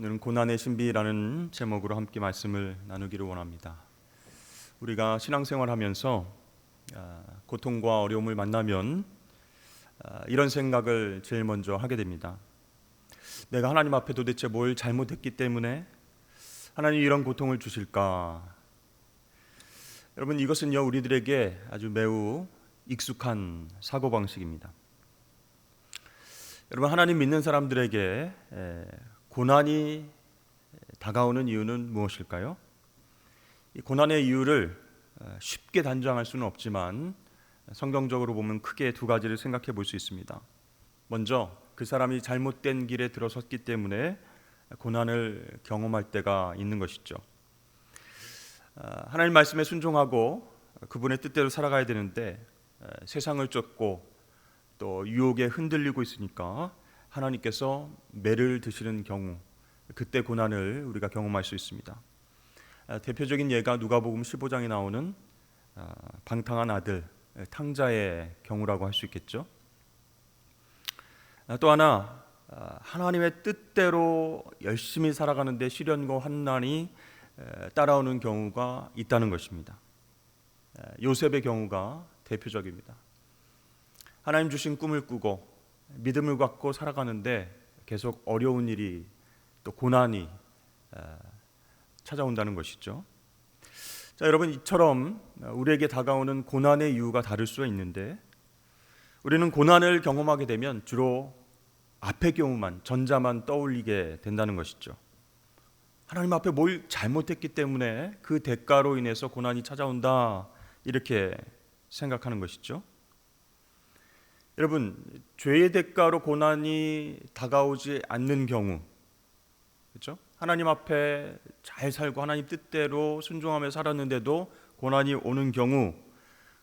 오늘은 고난의 신비라는 제목으로 함께 말씀을 나누기를 원합니다. 우리가 신앙생활하면서 고통과 어려움을 만나면 이런 생각을 제일 먼저 하게 됩니다. 내가 하나님 앞에 도대체 뭘 잘못했기 때문에 하나님이 이런 고통을 주실까? 여러분, 이것은요 우리들에게 아주 매우 익숙한 사고방식입니다. 여러분, 하나님 믿는 사람들에게 고난이 다가오는 이유는 무엇일까요? 이 고난의 이유를 쉽게 단정할 수는 없지만 성경적으로 보면 크게 두 가지를 생각해 볼 수 있습니다. 먼저 그 사람이 잘못된 길에 들어섰기 때문에 고난을 경험할 때가 있는 것이죠. 하나님 말씀에 순종하고 그분의 뜻대로 살아가야 되는데 세상을 쫓고 또 유혹에 흔들리고 있으니까 하나님께서 매를 드시는 경우, 그때 고난을 우리가 경험할 수 있습니다. 대표적인 예가 누가복음 15장에 나오는 방탕한 아들 탕자의 경우라고 할 수 있겠죠. 또 하나, 하나님의 뜻대로 열심히 살아가는데 시련과 환난이 따라오는 경우가 있다는 것입니다. 요셉의 경우가 대표적입니다. 하나님 주신 꿈을 꾸고 믿음을 갖고 살아가는데 계속 어려운 일이 또 고난이 찾아온다는 것이죠. 자, 여러분, 이처럼 우리에게 다가오는 고난의 이유가 다를 수 있는데 우리는 고난을 경험하게 되면 주로 앞의 경우만, 전자만 떠올리게 된다는 것이죠. 하나님 앞에 뭘 잘못했기 때문에 그 대가로 인해서 고난이 찾아온다, 이렇게 생각하는 것이죠. 여러분, 죄의 대가로 고난이 다가오지 않는 경우, 그렇죠? 하나님 앞에 잘 살고 하나님 뜻대로 순종하며 살았는데도 고난이 오는 경우,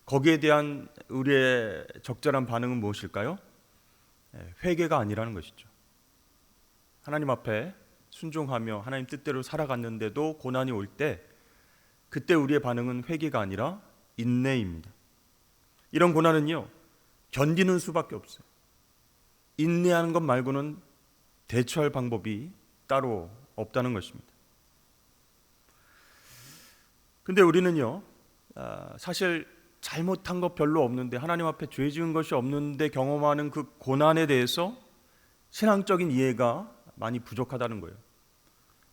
거기에 대한 우리의 적절한 반응은 무엇일까요? 회개가 아니라는 것이죠. 하나님 앞에 순종하며 하나님 뜻대로 살아갔는데도 고난이 올 때, 그때 우리의 반응은 회개가 아니라 인내입니다. 이런 고난은요 견디는 수밖에 없어요. 인내하는 것 말고는 대처할 방법이 따로 없다는 것입니다. 근데 우리는요 사실 잘못한 것 별로 없는데, 하나님 앞에 죄 지은 것이 없는데 경험하는 그 고난에 대해서 신앙적인 이해가 많이 부족하다는 거예요.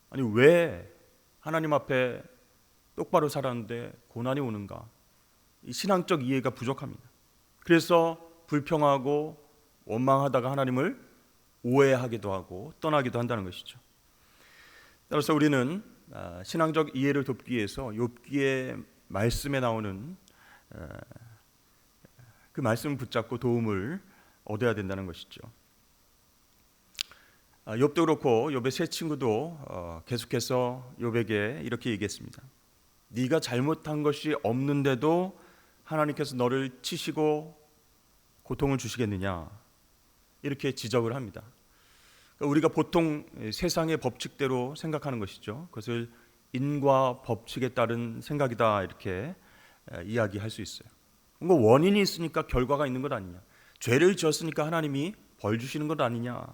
아니, 왜 하나님 앞에 똑바로 살았는데 고난이 오는가? 이 신앙적 이해가 부족합니다. 그래서 불평하고 원망하다가 하나님을 오해하기도 하고 떠나기도 한다는 것이죠. 따라서 우리는 신앙적 이해를 돕기 위해서 욥기의 말씀에 나오는 그 말씀을 붙잡고 도움을 얻어야 된다는 것이죠. 욥도 그렇고 욥의 세 친구도 계속해서 욥에게 이렇게 얘기했습니다. 네가 잘못한 것이 없는데도 하나님께서 너를 치시고 고통을 주시겠느냐, 이렇게 지적을 합니다. 우리가 보통 세상의 법칙대로 생각하는 것이죠. 그것을 인과 법칙에 따른 생각이다, 이렇게 이야기할 수 있어요. 뭔가 원인이 있으니까 결과가 있는 것 아니냐, 죄를 지었으니까 하나님이 벌 주시는 것 아니냐.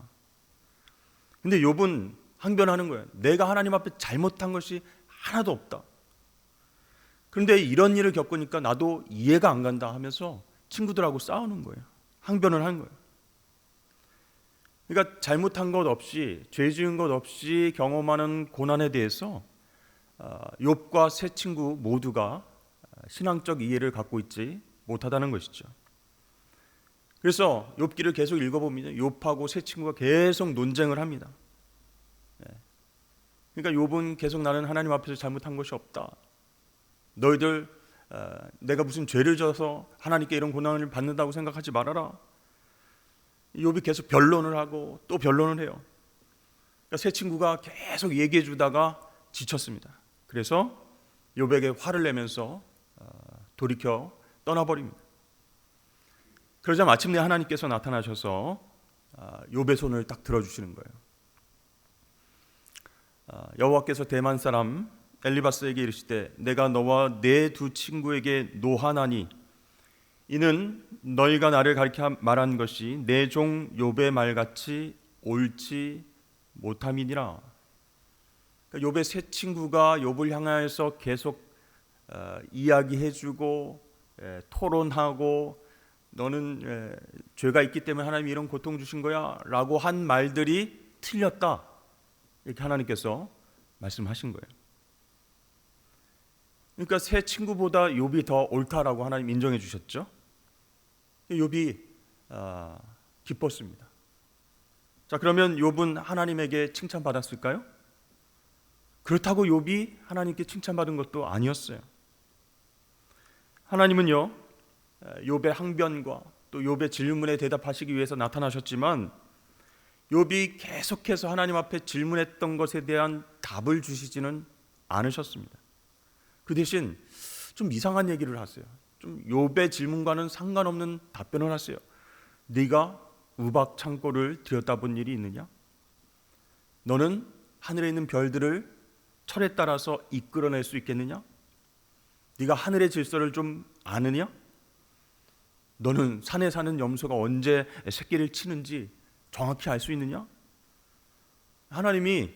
근데 욥은 항변하는 거예요. 내가 하나님 앞에 잘못한 것이 하나도 없다. 그런데 이런 일을 겪으니까 나도 이해가 안 간다 하면서 친구들하고 싸우는 거예요. 항변을 한 거예요. 그러니까 잘못한 것 없이, 죄 지은 것 없이 경험하는 고난에 대해서 욥과 세 친구 모두가 신앙적 이해를 갖고 있지 못하다는 것이죠. 그래서 욥기를 계속 읽어봅니다. 욥하고 세 친구가 계속 논쟁을 합니다. 그러니까 욥은 계속 나는 하나님 앞에서 잘못한 것이 없다. 너희들 내가 무슨 죄를 져서 하나님께 이런 고난을 받는다고 생각하지 말아라. 욥이 계속 변론을 하고 또 변론을 해요. 그러니까 세 친구가 계속 얘기해 주다가 지쳤습니다. 그래서 욥에게 화를 내면서 돌이켜 떠나버립니다. 그러자 마침내 하나님께서 나타나셔서 욥의 손을 딱 들어주시는 거예요. 여호와께서 대만 사람 엘리바스에게 이르시되 내가 너와 내 두 친구에게 노하나니 이는 너희가 나를 가리켜 말한 것이 내 종 욥의 말같이 옳지 못함이니라. 욥의 세 친구가 욥을 향하여서 계속 이야기해주고 토론하고 너는 죄가 있기 때문에 하나님이 이런 고통 주신 거야 라고 한 말들이 틀렸다, 이렇게 하나님께서 말씀하신 거예요. 그러니까 세 친구보다 욥이 더 옳다라고 하나님 인정해 주셨죠. 욥이 기뻤습니다. 자, 그러면 욥은 하나님에게 칭찬받았을까요? 그렇다고 욥이 하나님께 칭찬받은 것도 아니었어요. 하나님은요, 욥의 항변과 또 욥의 질문에 대답하시기 위해서 나타나셨지만 욥이 계속해서 하나님 앞에 질문했던 것에 대한 답을 주시지는 않으셨습니다. 그 대신 좀 이상한 얘기를 하세요. 좀 욥의 질문과는 상관없는 답변을 하세요. 네가 우박 창고를 들여다본 일이 있느냐? 너는 하늘에 있는 별들을 철에 따라서 이끌어낼 수 있겠느냐? 네가 하늘의 질서를 좀 아느냐? 너는 산에 사는 염소가 언제 새끼를 치는지 정확히 알 수 있느냐? 하나님이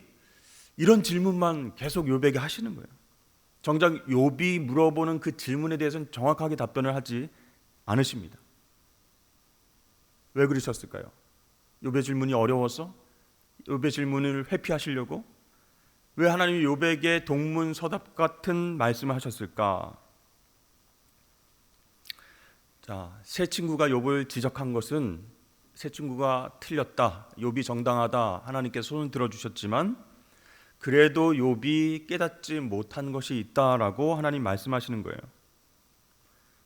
이런 질문만 계속 욥에게 하시는 거예요. 정작 욥이 물어보는 그 질문에 대해서는 정확하게 답변을 하지 않으십니다. 왜 그러셨을까요? 욥의 질문이 어려워서? 욥의 질문을 회피하시려고? 왜 하나님이 욥에게 동문서답 같은 말씀을 하셨을까? 자, 세 친구가 욥을 지적한 것은 세 친구가 틀렸다, 욥이 정당하다, 하나님께서 손을 들어주셨지만 그래도 욥이 깨닫지 못한 것이 있다라고 하나님 말씀하시는 거예요.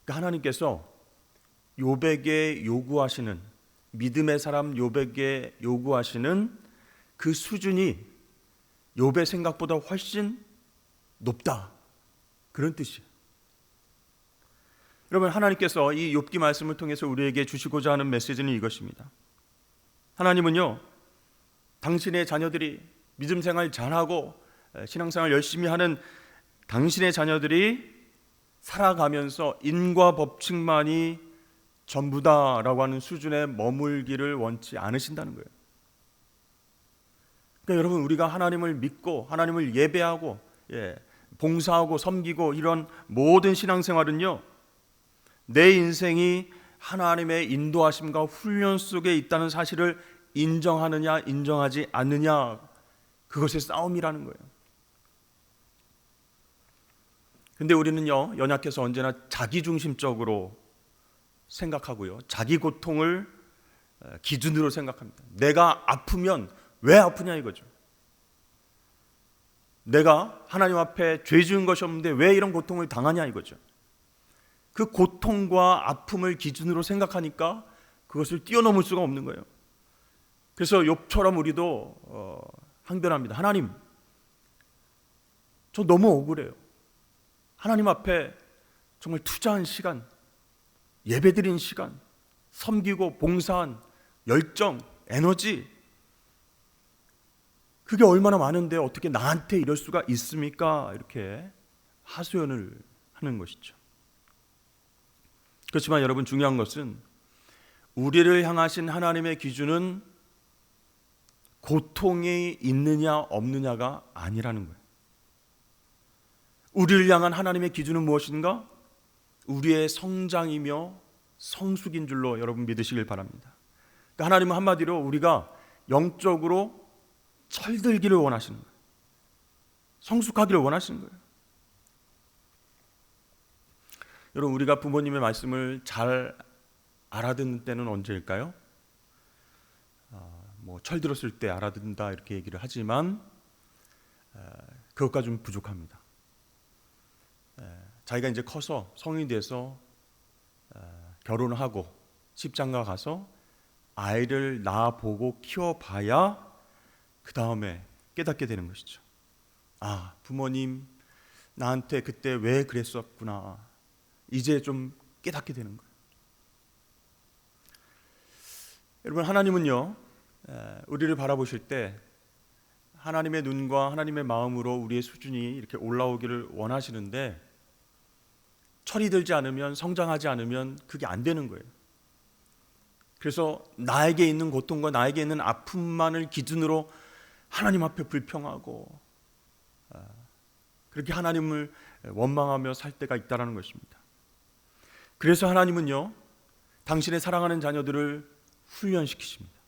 그러니까 하나님께서 욥에게 요구하시는, 믿음의 사람 욥에게 요구하시는 그 수준이 욥의 생각보다 훨씬 높다, 그런 뜻이에요. 여러분, 하나님께서 이 욥기 말씀을 통해서 우리에게 주시고자 하는 메시지는 이것입니다. 하나님은요, 당신의 자녀들이 믿음 생활 잘하고 신앙생활 열심히 하는 당신의 자녀들이 살아가면서 인과 법칙만이 전부다라고 하는 수준에 머물기를 원치 않으신다는 거예요. 그러니까 여러분, 우리가 하나님을 믿고 하나님을 예배하고 봉사하고 섬기고 이런 모든 신앙생활은요, 내 인생이 하나님의 인도하심과 훈련 속에 있다는 사실을 인정하느냐 인정하지 않느냐, 그것의 싸움이라는 거예요. 근데 우리는요, 연약해서 언제나 자기중심적으로 생각하고요, 자기 고통을 기준으로 생각합니다. 내가 아프면 왜 아프냐 이거죠. 내가 하나님 앞에 죄 지은 것이 없는데 왜 이런 고통을 당하냐 이거죠. 그 고통과 아픔을 기준으로 생각하니까 그것을 뛰어넘을 수가 없는 거예요. 그래서 욥처럼 우리도 항변합니다. 하나님, 저 너무 억울해요. 하나님 앞에 정말 투자한 시간, 예배드린 시간, 섬기고 봉사한 열정, 에너지, 그게 얼마나 많은데 어떻게 나한테 이럴 수가 있습니까? 이렇게 하소연을 하는 것이죠. 그렇지만 여러분, 중요한 것은 우리를 향하신 하나님의 기준은 고통이 있느냐 없느냐가 아니라는 거예요. 우리를 향한 하나님의 기준은 무엇인가? 우리의 성장이며 성숙인 줄로 여러분 믿으시길 바랍니다. 그러니까 하나님은 한마디로 우리가 영적으로 철들기를 원하시는 거예요. 성숙하기를 원하시는 거예요. 여러분, 우리가 부모님의 말씀을 잘 알아듣는 때는 언제일까요? 철들었을 때 알아듣는다 이렇게 얘기를 하지만 그것과 좀 부족합니다. 자기가 이제 커서 성인이 돼서 결혼을 하고 집장가 가서 아이를 낳아보고 키워봐야 그 다음에 깨닫게 되는 것이죠. 아, 부모님 나한테 그때 왜 그랬었구나, 이제 좀 깨닫게 되는 거예요. 여러분, 하나님은요, 우리를 바라보실 때 하나님의 눈과 하나님의 마음으로 우리의 수준이 이렇게 올라오기를 원하시는데 철이 들지 않으면, 성장하지 않으면 그게 안 되는 거예요. 그래서 나에게 있는 고통과 나에게 있는 아픔만을 기준으로 하나님 앞에 불평하고 그렇게 하나님을 원망하며 살 때가 있다라는 것입니다. 그래서 하나님은요, 당신의 사랑하는 자녀들을 훈련시키십니다.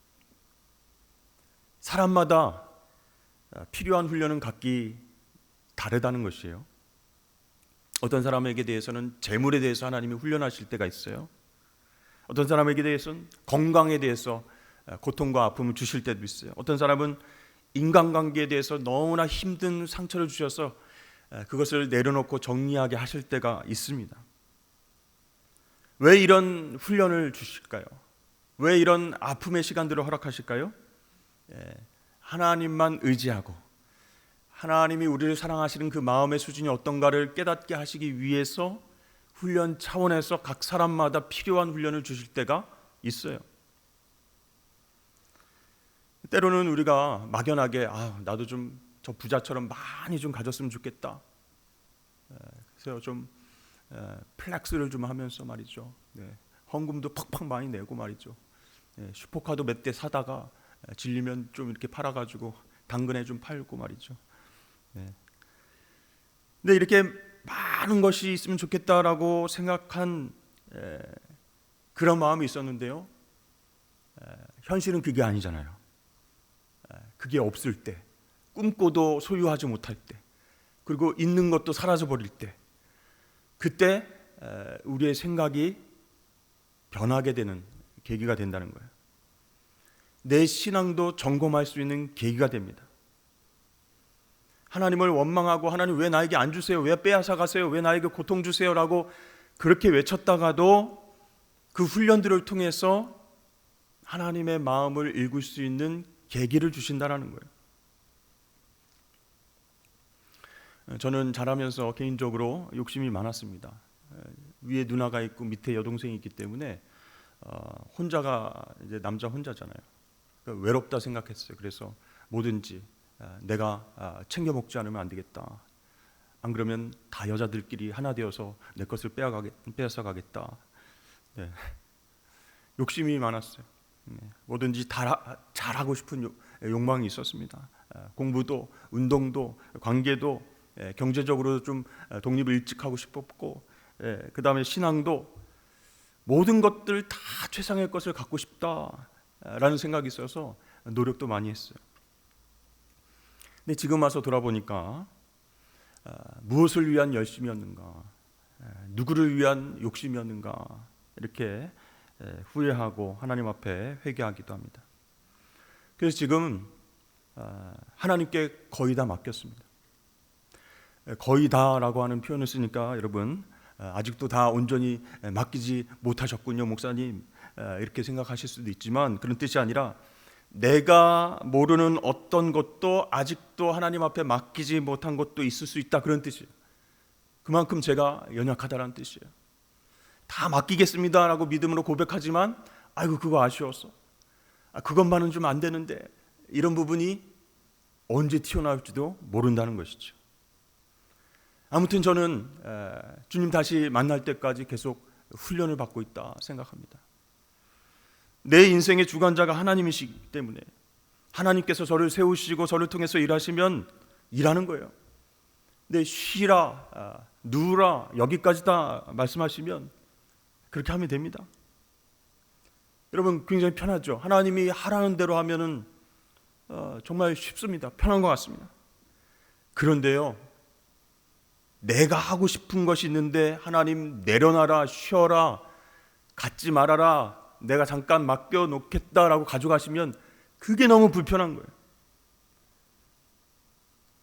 사람마다 필요한 훈련은 각기 다르다는 것이에요. 어떤 사람에게 대해서는 재물에 대해서 하나님이 훈련하실 때가 있어요. 어떤 사람에게 대해서는 건강에 대해서 고통과 아픔을 주실 때도 있어요. 어떤 사람은 인간관계에 대해서 너무나 힘든 상처를 주셔서 그것을 내려놓고 정리하게 하실 때가 있습니다. 왜 이런 훈련을 주실까요? 왜 이런 아픔의 시간들을 허락하실까요? 하나님만 의지하고 하나님이 우리를 사랑하시는 그 마음의 수준이 어떤가를 깨닫게 하시기 위해서 훈련 차원에서 각 사람마다 필요한 훈련을 주실 때가 있어요. 때로는 우리가 막연하게 나도 좀 저 부자처럼 많이 좀 가졌으면 좋겠다. 그래서 좀 플렉스를 좀 하면서 말이죠. 헌금도 팍팍 많이 내고 말이죠. 슈퍼카도 몇 대 사다가 질리면 좀 이렇게 팔아가지고 당근에 좀 팔고 말이죠. 근데 이렇게 많은 것이 있으면 좋겠다라고 생각한 그런 마음이 있었는데요. 현실은 그게 아니잖아요. 그게 없을 때, 꿈꿔도 소유하지 못할 때, 그리고 있는 것도 사라져 버릴 때, 그때 우리의 생각이 변하게 되는 계기가 된다는 거예요. 내 신앙도 점검할 수 있는 계기가 됩니다. 하나님을 원망하고 하나님 왜 나에게 안 주세요? 왜 빼앗아 가세요? 왜 나에게 고통 주세요? 라고 그렇게 외쳤다가도 그 훈련들을 통해서 하나님의 마음을 읽을 수 있는 계기를 주신다는 거예요. 저는 자라면서 개인적으로 욕심이 많았습니다. 위에 누나가 있고 밑에 여동생이 있기 때문에 혼자가 이제 남자 혼자잖아요. 그러니까 외롭다 생각했어요. 그래서 뭐든지 내가 챙겨 먹지 않으면 안 되겠다. 안 그러면 다 여자들끼리 하나 되어서 내 것을 빼앗아 가겠다. 욕심이 많았어요. 뭐든지 다 잘하고 싶은 욕망이 있었습니다. 공부도, 운동도, 관계도, 경제적으로 좀 독립을 일찍 하고 싶었고, 그 다음에 신앙도 모든 것들 다 최상의 것을 갖고 싶다라는 생각이 있어서 노력도 많이 했어요. 근데 지금 와서 돌아보니까 무엇을 위한 열심이었는가, 누구를 위한 욕심이었는가 이렇게 후회하고 하나님 앞에 회개하기도 합니다. 그래서 지금 하나님께 거의 다 맡겼습니다. 거의 다라고 하는 표현을 쓰니까 여러분 아직도 다 온전히 맡기지 못하셨군요, 목사님, 이렇게 생각하실 수도 있지만 그런 뜻이 아니라 내가 모르는 어떤 것도 아직도 하나님 앞에 맡기지 못한 것도 있을 수 있다, 그런 뜻이에요. 그만큼 제가 연약하다는 뜻이에요. 다 맡기겠습니다라고 믿음으로 고백하지만 아이고 그거 아쉬웠어, 그것만은 좀 안 되는데, 이런 부분이 언제 튀어나올지도 모른다는 것이죠. 아무튼 저는 주님 다시 만날 때까지 계속 훈련을 받고 있다 생각합니다. 내 인생의 주관자가 하나님이시기 때문에 하나님께서 저를 세우시고 저를 통해서 일하시면 일하는 거예요. 근데 쉬라, 누우라, 여기까지다 말씀하시면 그렇게 하면 됩니다. 여러분 굉장히 편하죠. 하나님이 하라는 대로 하면은 정말 쉽습니다. 편한 것 같습니다. 그런데요, 내가 하고 싶은 것이 있는데 하나님 내려놔라, 쉬어라, 갖지 말아라, 내가 잠깐 맡겨놓겠다라고 가져가시면 그게 너무 불편한 거예요.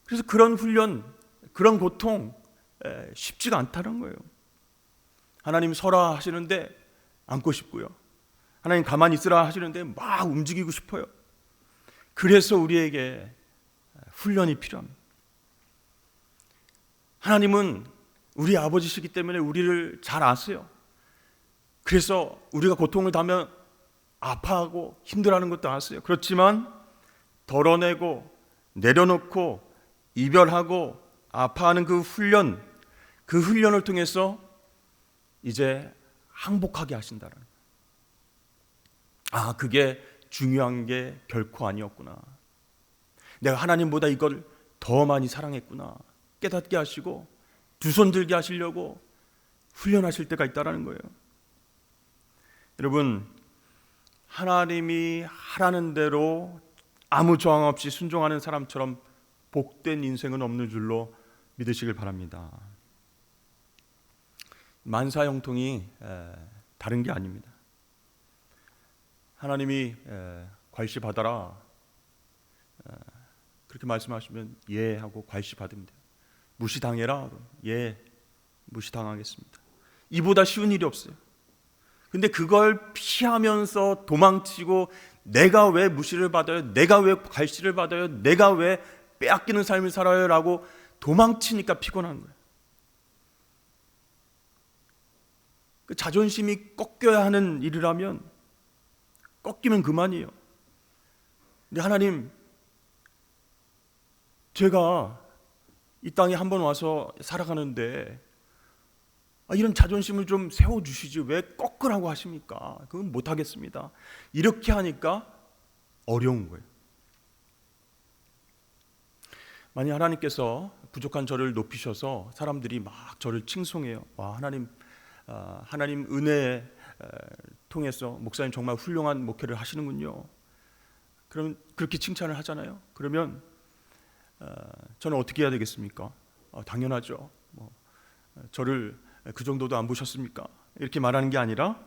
그래서 그런 훈련, 그런 고통 쉽지가 않다는 거예요. 하나님 서라 하시는데 앉고 싶고요, 하나님 가만히 있으라 하시는데 막 움직이고 싶어요. 그래서 우리에게 훈련이 필요합니다. 하나님은 우리 아버지시기 때문에 우리를 잘 아세요. 그래서 우리가 고통을 당하면 아파하고 힘들어하는 것도 아세요. 그렇지만 덜어내고 내려놓고 이별하고 아파하는 그 훈련을 통해서 이제 항복하게 하신다는 거예요. 그게 중요한 게 결코 아니었구나. 내가 하나님보다 이걸 더 더 많이 사랑했구나 깨닫게 하시고 두 손 들게 하시려고 훈련하실 때가 있다라는 거예요. 여러분, 하나님이 하라는 대로 아무 저항 없이 순종하는 사람처럼 복된 인생은 없는 줄로 믿으시길 바랍니다. 만사 형통이 다른 게 아닙니다. 하나님이 괄시 받아라 그렇게 말씀하시면 예 하고 괄시 받으면 돼요. 무시당해라, 예 무시당하겠습니다. 이보다 쉬운 일이 없어요. 근데 그걸 피하면서 도망치고 내가 왜 무시를 받아요? 내가 왜 괄시를 받아요? 내가 왜 빼앗기는 삶을 살아요? 라고 도망치니까 피곤한 거예요. 그 자존심이 꺾여야 하는 일이라면 꺾이면 그만이에요. 근데 하나님, 제가 이 땅에 한번 와서 살아가는데 이런 자존심을 좀 세워주시지 왜 꺾으라고 하십니까? 그건 못하겠습니다. 이렇게 하니까 어려운 거예요. 만약 하나님께서 부족한 저를 높이셔서 사람들이 막 저를 칭송해요. 와, 하나님 은혜에 통해서 목사님 정말 훌륭한 목회를 하시는군요. 그럼 그렇게 칭찬을 하잖아요. 그러면 저는 어떻게 해야 되겠습니까? 당연하죠. 저를 그 정도도 안 보셨습니까? 이렇게 말하는 게 아니라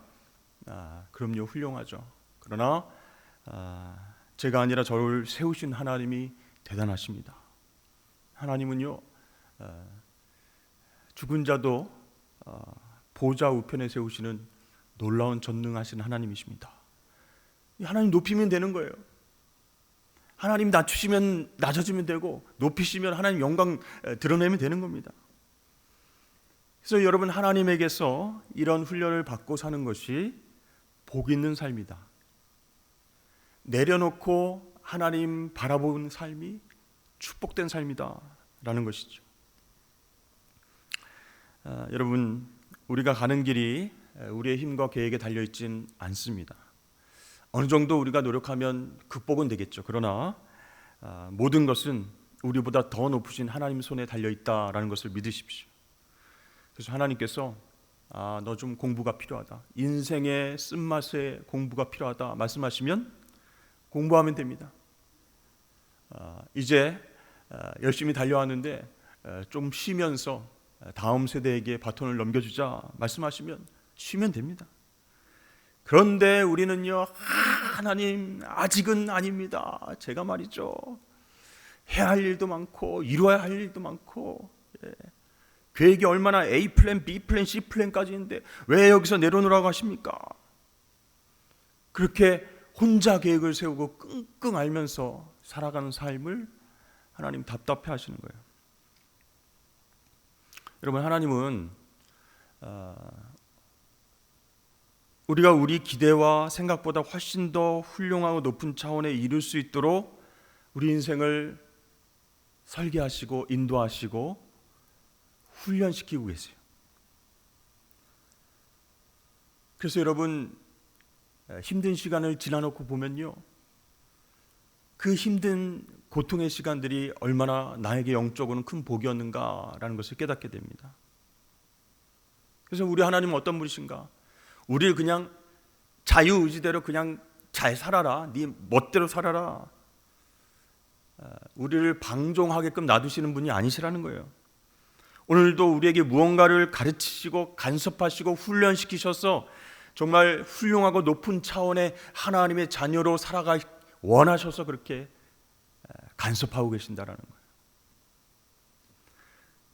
그럼요, 훌륭하죠. 그러나 제가 아니라 저를 세우신 하나님이 대단하십니다. 하나님은요, 죽은 자도 보좌 우편에 세우시는 놀라운 전능하신 하나님이십니다. 하나님 높이면 되는 거예요. 하나님 낮추시면 낮아지면 되고 높이시면 하나님 영광 드러내면 되는 겁니다. 그래서 여러분, 하나님에게서 이런 훈련을 받고 사는 것이 복 있는 삶이다. 내려놓고 하나님 바라보는 삶이 축복된 삶이다 라는 것이죠. 여러분, 우리가 가는 길이 우리의 힘과 계획에 달려있진 않습니다. 어느 정도 우리가 노력하면 극복은 되겠죠. 그러나 모든 것은 우리보다 더 높으신 하나님 손에 달려있다라는 것을 믿으십시오. 그래서 하나님께서 너 좀 공부가 필요하다, 인생의 쓴맛에 공부가 필요하다 말씀하시면 공부하면 됩니다. 이제 열심히 달려왔는데 좀 쉬면서 다음 세대에게 바톤을 넘겨주자 말씀하시면 쉬면 됩니다. 그런데 우리는요, 하나님 아직은 아닙니다. 제가 말이죠, 해야 할 일도 많고 이루어야 할 일도 많고 계획이 얼마나 A 플랜, B 플랜, C 플랜까지 있는데 왜 여기서 내려놓으라고 하십니까? 그렇게 혼자 계획을 세우고 끙끙 앓면서 살아가는 삶을 하나님 답답해 하시는 거예요. 여러분, 하나님은 우리가 우리 기대와 생각보다 훨씬 더 훌륭하고 높은 차원에 이룰 수 있도록 우리 인생을 설계하시고 인도하시고 훈련시키고 계세요. 그래서 여러분, 힘든 시간을 지나놓고 보면요, 그 힘든 고통의 시간들이 얼마나 나에게 영적으로는 큰 복이었는가라는 것을 깨닫게 됩니다. 그래서 우리 하나님은 어떤 분이신가? 우리를 그냥 자유의지대로 그냥 잘 살아라, 네 멋대로 살아라, 우리를 방종하게끔 놔두시는 분이 아니시라는 거예요. 오늘도 우리에게 무언가를 가르치시고 간섭하시고 훈련시키셔서 정말 훌륭하고 높은 차원의 하나님의 자녀로 살아가 원하셔서 그렇게 간섭하고 계신다라는 거예요.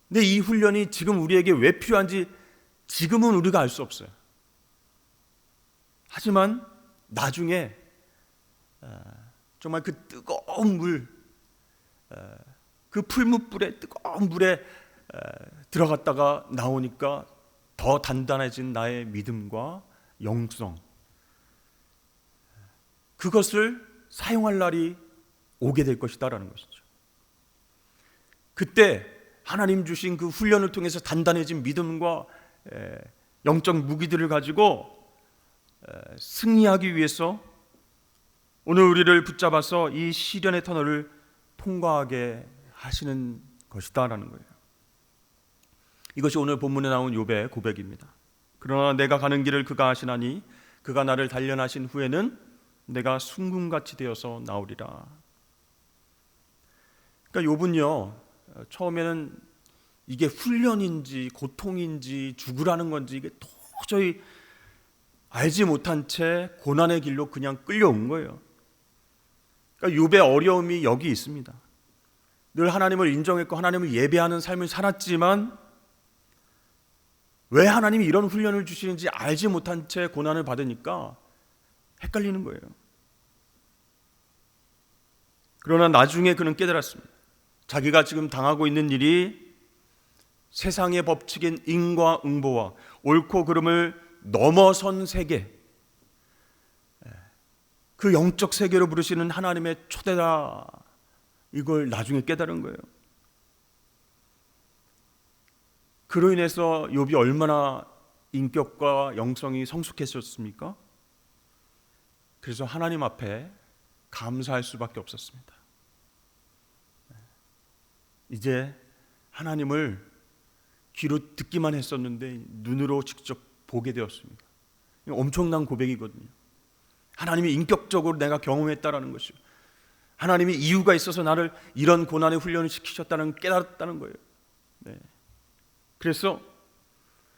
근데 이 훈련이 지금 우리에게 왜 필요한지 지금은 우리가 알 수 없어요. 하지만 나중에 정말 그 뜨거운 물, 그 풀무불에 뜨거운 물에 들어갔다가 나오니까 더 단단해진 나의 믿음과 영성, 그것을 사용할 날이 오게 될 것이다라는 것이죠. 그때 하나님 주신 그 훈련을 통해서 단단해진 믿음과 영적 무기들을 가지고 승리하기 위해서 오늘 우리를 붙잡아서 이 시련의 터널을 통과하게 하시는 것이다라는 거예요. 이것이 오늘 본문에 나온 욥의 고백입니다. 그러나 내가 가는 길을 그가 아시나니 그가 나를 단련하신 후에는 내가 순금같이 되어서 나오리라. 그러니까 욥은요, 처음에는 이게 훈련인지 고통인지 죽으라는 건지 이게 도저히 알지 못한 채 고난의 길로 그냥 끌려온 거예요. 그러니까 욥의 어려움이 여기 있습니다. 늘 하나님을 인정했고 하나님을 예배하는 삶을 살았지만 왜 하나님이 이런 훈련을 주시는지 알지 못한 채 고난을 받으니까 헷갈리는 거예요. 그러나 나중에 그는 깨달았습니다. 자기가 지금 당하고 있는 일이 세상의 법칙인 인과응보와 옳고 그름을 넘어선 세계, 그 영적 세계로 부르시는 하나님의 초대다, 이걸 나중에 깨달은 거예요. 그로 인해서 욥이 얼마나 인격과 영성이 성숙했었습니까? 그래서 하나님 앞에 감사할 수밖에 없었습니다. 이제 하나님을 귀로 듣기만 했었는데 눈으로 직접 보게 되었습니다. 엄청난 고백이거든요. 하나님이 인격적으로 내가 경험했다라는 것이요, 하나님이 이유가 있어서 나를 이런 고난의 훈련을 시키셨다는 깨달았다는 거예요. 네. 그래서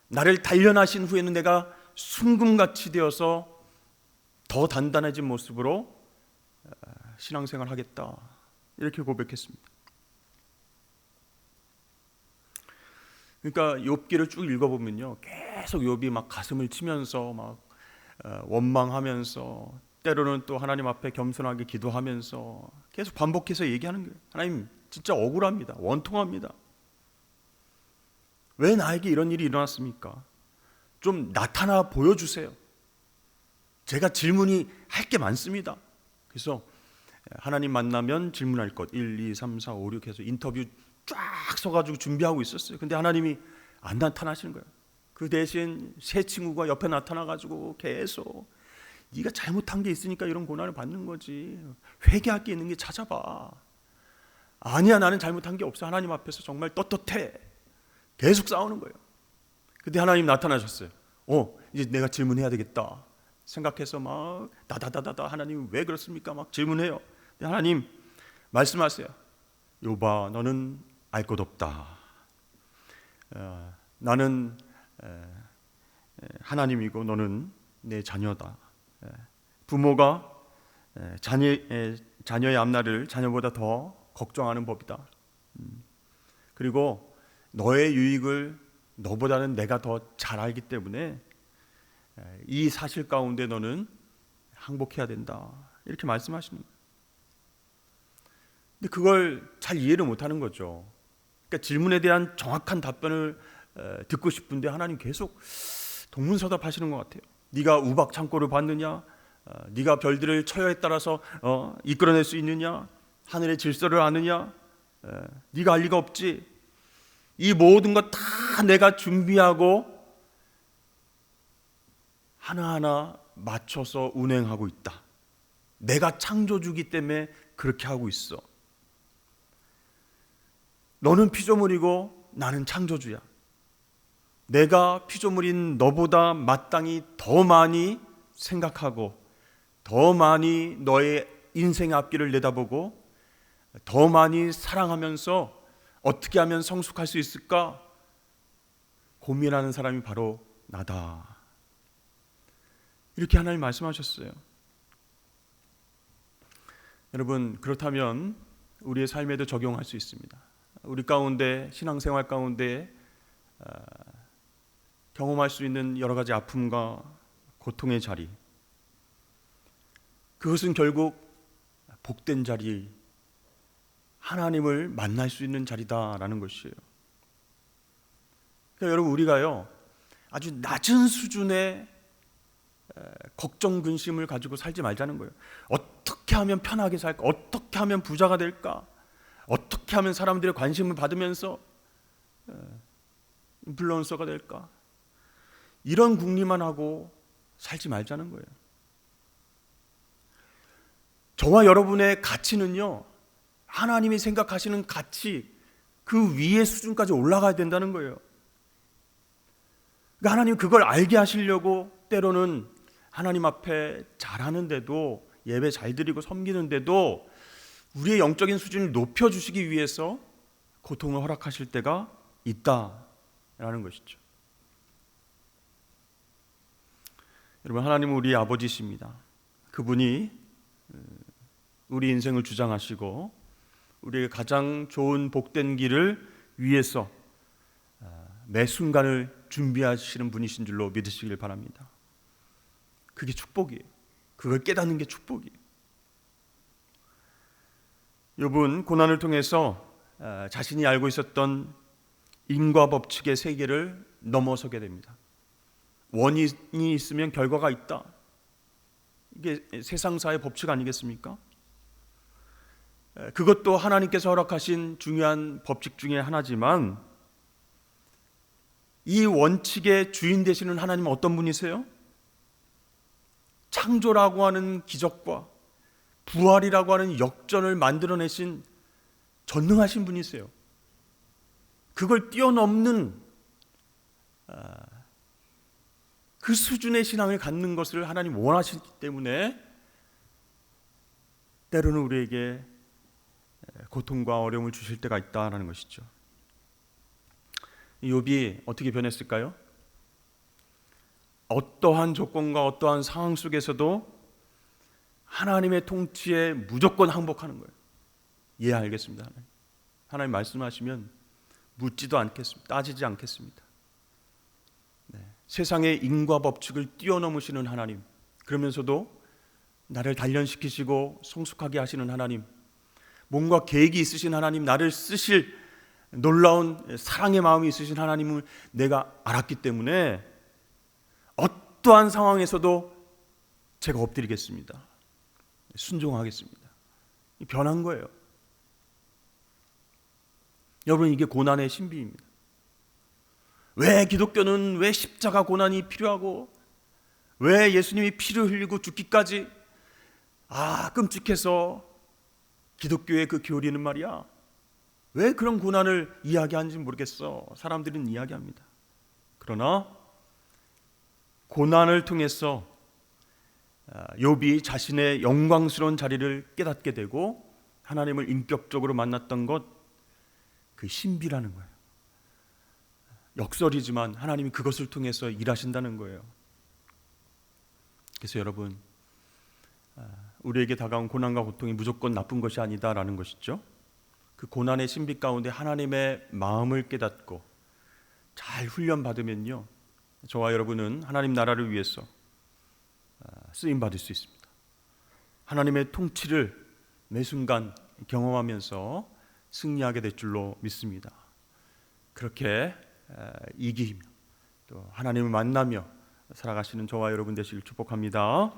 나를 단련하신 후에는 내가 순금같이 되어서 더 단단해진 모습으로 신앙생활을 하겠다, 이렇게 고백했습니다. 그러니까 욥기를 쭉 읽어보면요, 계속 욥이 막 가슴을 치면서 막 원망하면서 때로는 또 하나님 앞에 겸손하게 기도하면서 계속 반복해서 얘기하는 거예요. 하나님 진짜 억울합니다. 원통합니다. 왜 나에게 이런 일이 일어났습니까? 좀 나타나 보여주세요. 제가 질문이 할 게 많습니다. 그래서 하나님 만나면 질문할 것 1, 2, 3, 4, 5, 6 해서 인터뷰 쫙 써가지고 준비하고 있었어요. 근데 하나님이 안 나타나시는 거예요. 그 대신 새 친구가 옆에 나타나가지고 계속 네가 잘못한 게 있으니까 이런 고난을 받는 거지, 회개할 게 있는 게 찾아봐. 아니야, 나는 잘못한 게 없어. 하나님 앞에서 정말 떳떳해. 계속 싸우는 거예요. 근데 하나님 나타나셨어요. 이제 내가 질문해야 되겠다 생각해서 막 다다다다다 하나님 왜 그렇습니까? 막 질문해요. 근데 하나님 말씀하세요. 욥아, 너는 알 것 없다. 나는 하나님이고 너는 내 자녀다. 부모가 자녀의 앞날을 자녀보다 더 걱정하는 법이다. 그리고 너의 유익을 너보다는 내가 더 잘 알기 때문에 이 사실 가운데 너는 항복해야 된다, 이렇게 말씀하시는 거예요. 근데 그걸 잘 이해를 못하는 거죠. 그러니까 질문에 대한 정확한 답변을 듣고 싶은데 하나님 계속 동문서답 하시는 것 같아요. 네가 우박 창고를 봤느냐? 네가 별들을 처여에 따라서 이끌어낼 수 있느냐? 하늘의 질서를 아느냐? 네가 알 리가 없지. 이 모든 것 다 내가 준비하고 하나하나 맞춰서 운행하고 있다. 내가 창조주기 때문에 그렇게 하고 있어. 너는 피조물이고 나는 창조주야. 내가 피조물인 너보다 마땅히 더 많이 생각하고 더 많이 너의 인생의 앞길을 내다보고 더 많이 사랑하면서 어떻게 하면 성숙할 수 있을까 고민하는 사람이 바로 나다, 이렇게 하나님 말씀하셨어요. 여러분, 그렇다면 우리의 삶에도 적용할 수 있습니다. 우리 가운데, 신앙생활 가운데 경험할 수 있는 여러 가지 아픔과 고통의 자리, 그것은 결국 복된 자리, 하나님을 만날 수 있는 자리다라는 것이에요. 그러니까 여러분, 우리가요 아주 낮은 수준의 걱정, 근심을 가지고 살지 말자는 거예요. 어떻게 하면 편하게 살까? 어떻게 하면 부자가 될까? 어떻게 하면 사람들의 관심을 받으면서 인플루언서가 될까? 이런 궁리만 하고 살지 말자는 거예요. 저와 여러분의 가치는요 하나님이 생각하시는 가치 그 위의 수준까지 올라가야 된다는 거예요. 그러니까 하나님 그걸 알게 하시려고 때로는 하나님 앞에 잘하는데도, 예배 잘 드리고 섬기는데도 우리의 영적인 수준을 높여주시기 위해서 고통을 허락하실 때가 있다라는 것이죠. 여러분, 하나님은 우리 아버지십니다. 그분이 우리 인생을 주장하시고 우리의 가장 좋은 복된 길을 위해서 매 순간을 준비하시는 분이신 줄로 믿으시길 바랍니다. 그게 축복이에요. 그걸 깨닫는 게 축복이에요. 욥은 고난을 통해서 자신이 알고 있었던 인과 법칙의 세계를 넘어서게 됩니다. 원인이 있으면 결과가 있다. 이게 세상사의 법칙 아니겠습니까? 그것도 하나님께서 허락하신 중요한 법칙 중에 하나지만 이 원칙의 주인 되시는 하나님은 어떤 분이세요? 창조라고 하는 기적과 부활이라고 하는 역전을 만들어내신 전능하신 분이세요. 그걸 뛰어넘는 그 수준의 신앙을 갖는 것을 하나님 원하시기 때문에 때로는 우리에게 고통과 어려움을 주실 때가 있다는 것이죠. 욥이 어떻게 변했을까요? 어떠한 조건과 어떠한 상황 속에서도 하나님의 통치에 무조건 항복하는 거예요. 예, 알겠습니다. 하나님 말씀하시면 묻지도 않겠습니다. 따지지 않겠습니다. 세상의 인과 법칙을 뛰어넘으시는 하나님, 그러면서도 나를 단련시키시고 성숙하게 하시는 하나님, 뭔가 계획이 있으신 하나님, 나를 쓰실 놀라운 사랑의 마음이 있으신 하나님을 내가 알았기 때문에 어떠한 상황에서도 제가 엎드리겠습니다. 순종하겠습니다. 변한 거예요. 여러분, 이게 고난의 신비입니다. 왜 기독교는 왜 십자가 고난이 필요하고 왜 예수님이 피를 흘리고 죽기까지 끔찍해서 기독교의 그 교리는 말이야, 왜 그런 고난을 이야기하는지 모르겠어. 사람들은 이야기합니다. 그러나 고난을 통해서 욥이 자신의 영광스러운 자리를 깨닫게 되고 하나님을 인격적으로 만났던 것, 그 신비라는 거예요. 역설이지만 하나님이 그것을 통해서 일하신다는 거예요. 그래서 여러분, 우리에게 다가온 고난과 고통이 무조건 나쁜 것이 아니다라는 것이죠. 그 고난의 신비 가운데 하나님의 마음을 깨닫고 잘 훈련받으면요, 저와 여러분은 하나님 나라를 위해서 쓰임받을 수 있습니다. 하나님의 통치를 매 순간 경험하면서 승리하게 될 줄로 믿습니다. 그렇게 이기며 또 하나님을 만나며 살아가시는 저와 여러분 되시길 축복합니다.